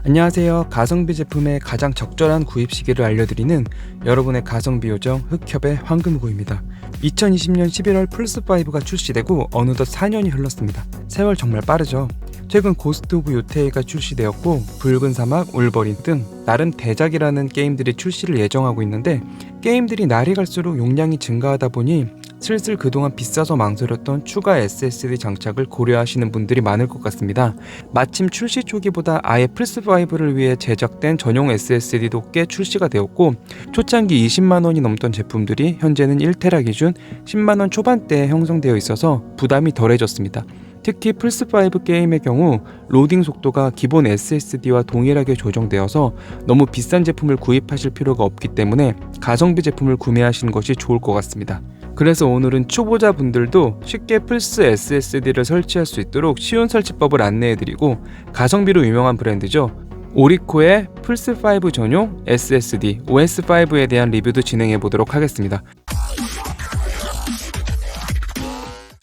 안녕하세요. 가성비 제품의 가장 적절한 구입 시기를 알려드리는 여러분의 가성비 요정 흑협의 황금고입니다. 2020년 11월 플스5가 출시되고 어느덧 4년이 흘렀습니다. 세월 정말 빠르죠. 최근 고스트 오브 요테이가 출시되었고 붉은 사막, 울버린 등 나름 대작이라는 게임들이 출시를 예정하고 있는데 게임들이 날이 갈수록 용량이 증가하다 보니 슬슬 그동안 비싸서 망설였던 추가 SSD 장착을 고려하시는 분들이 많을 것 같습니다. 마침 출시 초기보다 아예 플스5를 위해 제작된 전용 SSD도 꽤 출시가 되었고 초창기 20만원이 넘던 제품들이 현재는 1테라 기준 10만원 초반대에 형성되어 있어서 부담이 덜해졌습니다. 특히 플스5 게임의 경우 로딩 속도가 기본 SSD와 동일하게 조정되어서 너무 비싼 제품을 구입하실 필요가 없기 때문에 가성비 제품을 구매하시는 것이 좋을 것 같습니다. 그래서 오늘은 초보자분들도 쉽게 플스 SSD를 설치할 수 있도록 쉬운 설치법을 안내해드리고 가성비로 유명한 브랜드죠. 오리코의 플스5 전용 SSD OS5에 대한 리뷰도 진행해보도록 하겠습니다.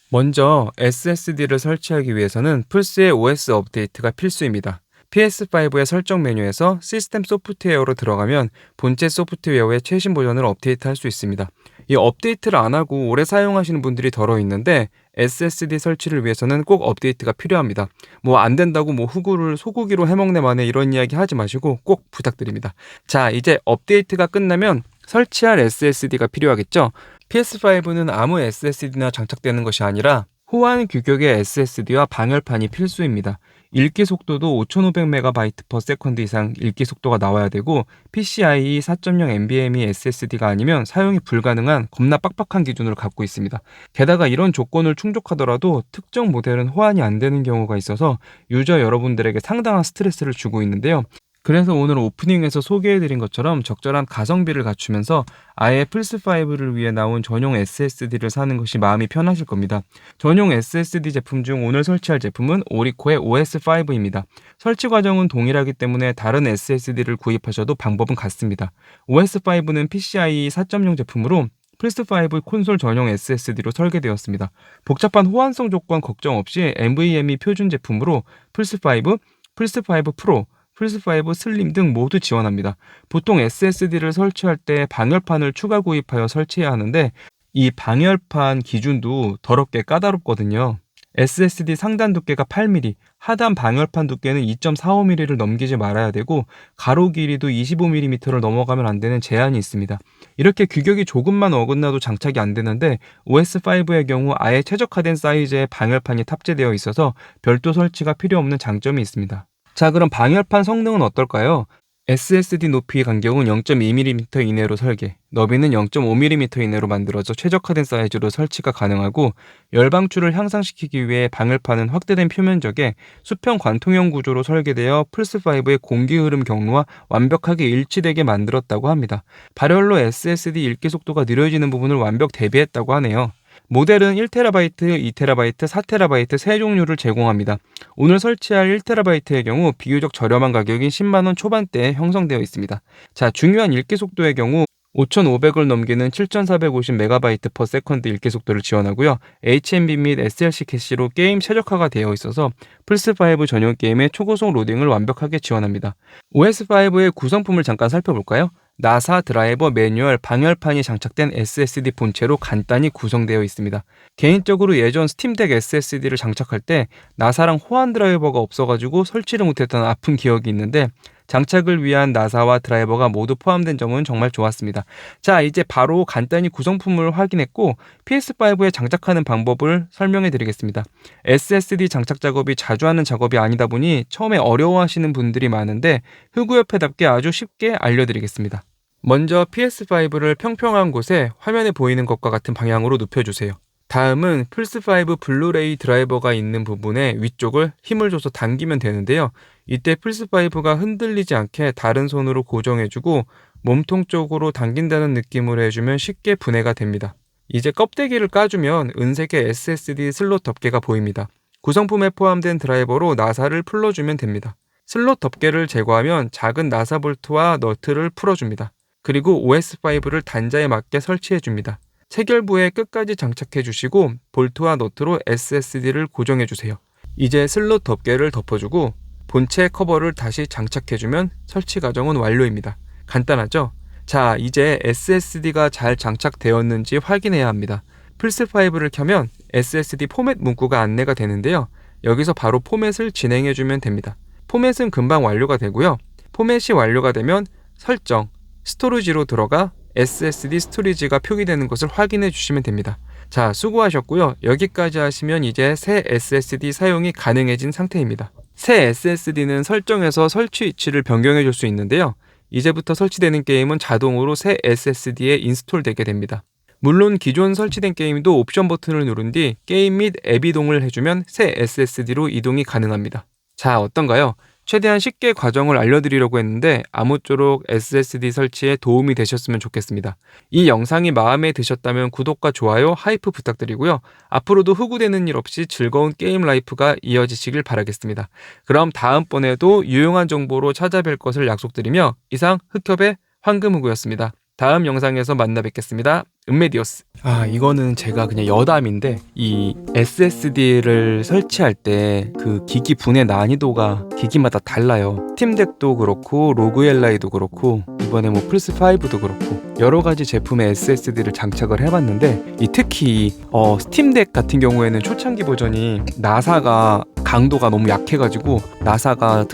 먼저 SSD를 설치하기 위해서는 플스의 OS 업데이트가 필수입니다. PS5의 설정 메뉴에서 시스템 소프트웨어로 들어가면 본체 소프트웨어의 최신 버전을 업데이트할 수 있습니다. 이 업데이트를 안 하고 오래 사용하시는 분들이 덜어 있는데 SSD 설치를 위해서는 꼭 업데이트가 필요합니다. 안 된다고 후구를 소고기로 해먹네 마네 이런 이야기 하지 마시고 꼭 부탁드립니다. 자, 이제 업데이트가 끝나면 설치할 SSD가 필요하겠죠? PS5는 아무 SSD나 장착되는 것이 아니라 호환 규격의 SSD와 방열판이 필수입니다. 읽기 속도도 5500MB/s 이상 읽기 속도가 나와야 되고 PCIe 4.0 NVMe SSD가 아니면 사용이 불가능한 겁나 빡빡한 기준을 갖고 있습니다. 게다가 이런 조건을 충족하더라도 특정 모델은 호환이 안 되는 경우가 있어서 유저 여러분들에게 상당한 스트레스를 주고 있는데요. 그래서 오늘 오프닝에서 소개해드린 것처럼 적절한 가성비를 갖추면서 아예 플스5를 위해 나온 전용 SSD를 사는 것이 마음이 편하실 겁니다. 전용 SSD 제품 중 오늘 설치할 제품은 오리코의 OS5입니다. 설치 과정은 동일하기 때문에 다른 SSD를 구입하셔도 방법은 같습니다. OS5는 PCIe 4.0 제품으로 플스5 콘솔 전용 SSD로 설계되었습니다. 복잡한 호환성 조건 걱정 없이 NVMe 표준 제품으로 플스5, 플스5 프로, 플스5 슬림 등 모두 지원합니다. 보통 SSD를 설치할 때 방열판을 추가 구입하여 설치해야 하는데 이 방열판 기준도 더럽게 까다롭거든요. SSD 상단 두께가 8mm, 하단 방열판 두께는 2.45mm를 넘기지 말아야 되고 가로 길이도 25mm를 넘어가면 안 되는 제한이 있습니다. 이렇게 규격이 조금만 어긋나도 장착이 안 되는데 OS5의 경우 아예 최적화된 사이즈의 방열판이 탑재되어 있어서 별도 설치가 필요 없는 장점이 있습니다. 자, 그럼 방열판 성능은 어떨까요? SSD 높이 간격은 0.2mm 이내로 설계, 너비는 0.5mm 이내로 만들어져 최적화된 사이즈로 설치가 가능하고 열방출을 향상시키기 위해 방열판은 확대된 표면적에 수평 관통형 구조로 설계되어 플스5의 공기 흐름 경로와 완벽하게 일치되게 만들었다고 합니다. 발열로 SSD 읽기 속도가 느려지는 부분을 완벽 대비했다고 하네요. 모델은 1TB, 2TB, 4TB 세 종류를 제공합니다. 오늘 설치할 1TB의 경우 비교적 저렴한 가격인 10만원 초반대에 형성되어 있습니다. 자, 중요한 읽기 속도의 경우 5500을 넘기는 7450MB/s 읽기 속도를 지원하고요. HMB 및 SLC 캐시로 게임 최적화가 되어 있어서 플스5 전용 게임의 초고속 로딩을 완벽하게 지원합니다. OS5의 구성품을 잠깐 살펴볼까요? 나사 드라이버 매뉴얼 방열판이 장착된 SSD 본체로 간단히 구성되어 있습니다. 개인적으로 예전 스팀덱 SSD를 장착할 때 나사랑 호환 드라이버가 없어가지고 설치를 못했던 아픈 기억이 있는데 장착을 위한 나사와 드라이버가 모두 포함된 점은 정말 좋았습니다. 자, 이제 바로 간단히 구성품을 확인했고 PS5에 장착하는 방법을 설명해 드리겠습니다. SSD 장착 작업이 자주 하는 작업이 아니다 보니 처음에 어려워하시는 분들이 많은데 흑우협회답게 아주 쉽게 알려드리겠습니다. 먼저 PS5를 평평한 곳에 화면에 보이는 것과 같은 방향으로 눕혀주세요. 다음은 플스5 블루레이 드라이버가 있는 부분에 위쪽을 힘을 줘서 당기면 되는데요. 이때 플스5가 흔들리지 않게 다른 손으로 고정해주고 몸통 쪽으로 당긴다는 느낌으로 해주면 쉽게 분해가 됩니다. 이제 껍데기를 까주면 은색의 SSD 슬롯 덮개가 보입니다. 구성품에 포함된 드라이버로 나사를 풀러주면 됩니다. 슬롯 덮개를 제거하면 작은 나사 볼트와 너트를 풀어줍니다. 그리고 OS5를 단자에 맞게 설치해줍니다. 체결부에 끝까지 장착해 주시고 볼트와 너트로 SSD를 고정해 주세요. 이제 슬롯 덮개를 덮어주고 본체 커버를 다시 장착해주면 설치 과정은 완료입니다. 간단하죠? 자, 이제 SSD가 잘 장착되었는지 확인해야 합니다. 플스5를 켜면 SSD 포맷 문구가 안내가 되는데요. 여기서 바로 포맷을 진행해주면 됩니다. 포맷은 금방 완료가 되고요. 포맷이 완료가 되면 설정, 스토리지로 들어가 SSD 스토리지가 표기되는 것을 확인해 주시면 됩니다. 자, 수고하셨고요. 여기까지 하시면 이제 새 SSD 사용이 가능해진 상태입니다. 새 SSD는 설정에서 설치 위치를 변경해 줄 수 있는데요. 이제부터 설치되는 게임은 자동으로 새 SSD에 인스톨되게 됩니다. 물론 기존 설치된 게임도 옵션 버튼을 누른 뒤 게임 및 앱 이동을 해주면 새 SSD로 이동이 가능합니다. 자, 어떤가요? 최대한 쉽게 과정을 알려드리려고 했는데 아무쪼록 SSD 설치에 도움이 되셨으면 좋겠습니다. 이 영상이 마음에 드셨다면 구독과 좋아요, 하이프 부탁드리고요. 앞으로도 흑우되는 일 없이 즐거운 게임 라이프가 이어지시길 바라겠습니다. 그럼 다음번에도 유용한 정보로 찾아뵐 것을 약속드리며 이상 흑협의 황금흑우였습니다. 다음 영상에서 만나 뵙겠습니다. 은메디오스. 이거는 제가 그냥 여담인데 이 SSD를 설치할 때 그 기기 분해 난이도가 기기마다 달라요. 스팀덱도 그렇고 로그엘라이도 그렇고 이번에 뭐 플스5도 그렇고 여러 가지 제품의 SSD를 장착을 해봤는데 특히 스팀덱 같은 경우에는 초창기 버전이 나사가 강도가 너무 약해가지고 나사가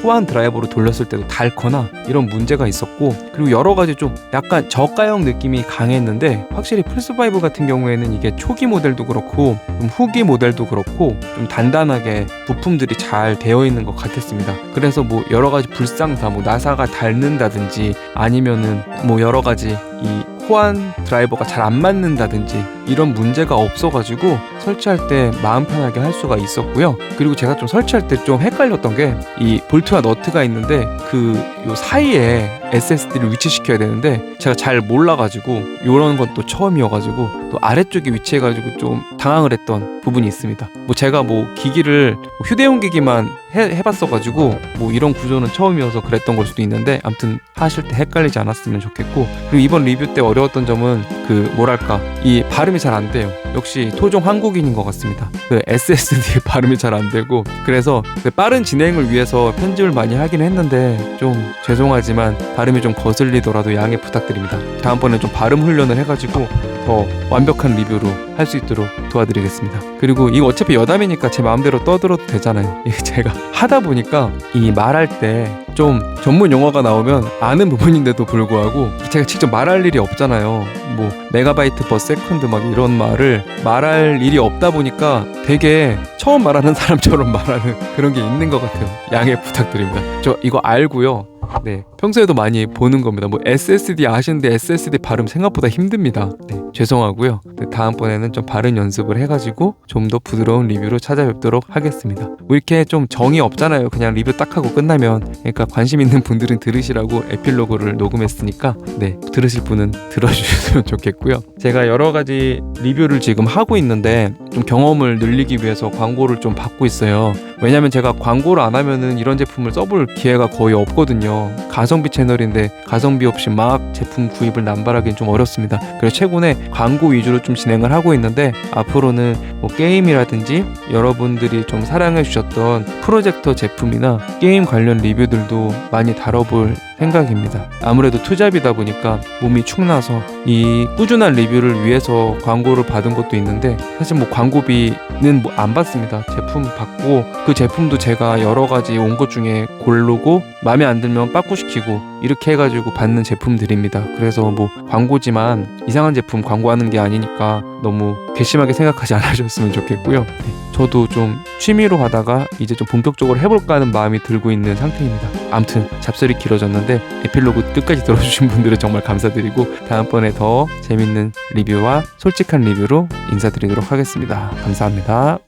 호환 드라이버로 돌렸을 때도 닳거나 이런 문제가 있었고, 그리고 여러 가지 좀 약간 저가형 느낌이 강했는데 확실히 플스5 같은 경우에는 이게 초기 모델도 그렇고 좀 후기 모델도 그렇고 좀 단단하게 부품들이 잘 되어 있는 것 같았습니다. 그래서 뭐 여러 가지 불상사, 뭐 나사가 닳는다든지 아니면은 뭐 여러 가지 이 호환 드라이버가 잘 안 맞는다든지 이런 문제가 없어가지고 설치할 때 마음 편하게 할 수가 있었고요. 그리고 제가 좀 설치할 때 좀 헷갈렸던 게 이 볼트와 너트가 있는데 요 사이에 SSD를 위치시켜야 되는데 제가 잘 몰라가지고 이런 건 또 처음이어가지고 또 아래쪽에 위치해가지고 좀 당황을 했던 부분이 있습니다. 뭐 제가 뭐 기기를 휴대용 기기만 해봤어가지고 뭐 이런 구조는 처음이어서 그랬던 걸 수도 있는데 아무튼 하실 때 헷갈리지 않았으면 좋겠고, 그리고 이번 리뷰 때 어려웠던 점은 이 발음이 잘 안 돼요. 역시 토종 한국인인 것 같습니다. SSD 발음이 잘 안 되고, 그래서 빠른 진행을 위해서 편집을 많이 하긴 했는데 좀 죄송하지만 발음이 좀 거슬리더라도 양해 부탁드립니다. 다음번에 좀 발음 훈련을 해가지고 더 완벽한 리뷰로 할 수 있도록 도와드리겠습니다. 그리고 이거 어차피 여담이니까 제 마음대로 떠들어도 되잖아요. 제가 하다 보니까 이 말할 때 좀 전문 용어가 나오면 아는 부분인데도 불구하고 제가 직접 말할 일이 없잖아요. 뭐 메가바이트 퍼 세컨드 막 이런 말을 말할 일이 없다 보니까 되게 처음 말하는 사람처럼 말하는 그런 게 있는 것 같아요. 양해 부탁드립니다. 저 이거 알고요. 네, 평소에도 많이 보는 겁니다. 뭐 SSD 아시는데 SSD 발음 생각보다 힘듭니다. 네, 죄송하고요. 네, 다음번에는 좀 발음 연습을 해가지고 좀 더 부드러운 리뷰로 찾아뵙도록 하겠습니다. 뭐 이렇게 좀 정이 없잖아요. 그냥 리뷰 딱 하고 끝나면. 그러니까 관심 있는 분들은 들으시라고 에필로그를 녹음했으니까 네, 들으실 분은 들어주셨으면 좋겠고요. 제가 여러 가지 리뷰를 지금 하고 있는데 좀 경험을 늘리기 위해서 광고를 좀 받고 있어요. 왜냐면 제가 광고를 안 하면은 이런 제품을 써볼 기회가 거의 없거든요. 가성비 채널인데 가성비 없이 막 제품 구입을 남발하기는 좀 어렵습니다. 그래서 최근에 광고 위주로 좀 진행을 하고 있는데 앞으로는 뭐 게임이라든지 여러분들이 좀 사랑해 주셨던 프로젝터 제품이나 게임 관련 리뷰들도 많이 다뤄볼 생각입니다. 아무래도 투잡이다 보니까 몸이 축나서 이 꾸준한 리뷰를 위해서 광고를 받은 것도 있는데 사실 뭐 광고비는 뭐 안 받습니다. 제품 받고 그 제품도 제가 여러 가지 온 것 중에 고르고 마음에 안 들면 빠꾸시키고 이렇게 해가지고 받는 제품들입니다. 그래서 뭐 광고지만 이상한 제품 광고하는 게 아니니까 너무 괘씸하게 생각하지 않으셨으면 좋겠고요. 저도 좀 취미로 하다가 이제 좀 본격적으로 해볼까 하는 마음이 들고 있는 상태입니다. 아무튼 잡설이 길어졌는데 에필로그 끝까지 들어주신 분들은 정말 감사드리고 다음번에 더 재밌는 리뷰와 솔직한 리뷰로 인사드리도록 하겠습니다. 감사합니다.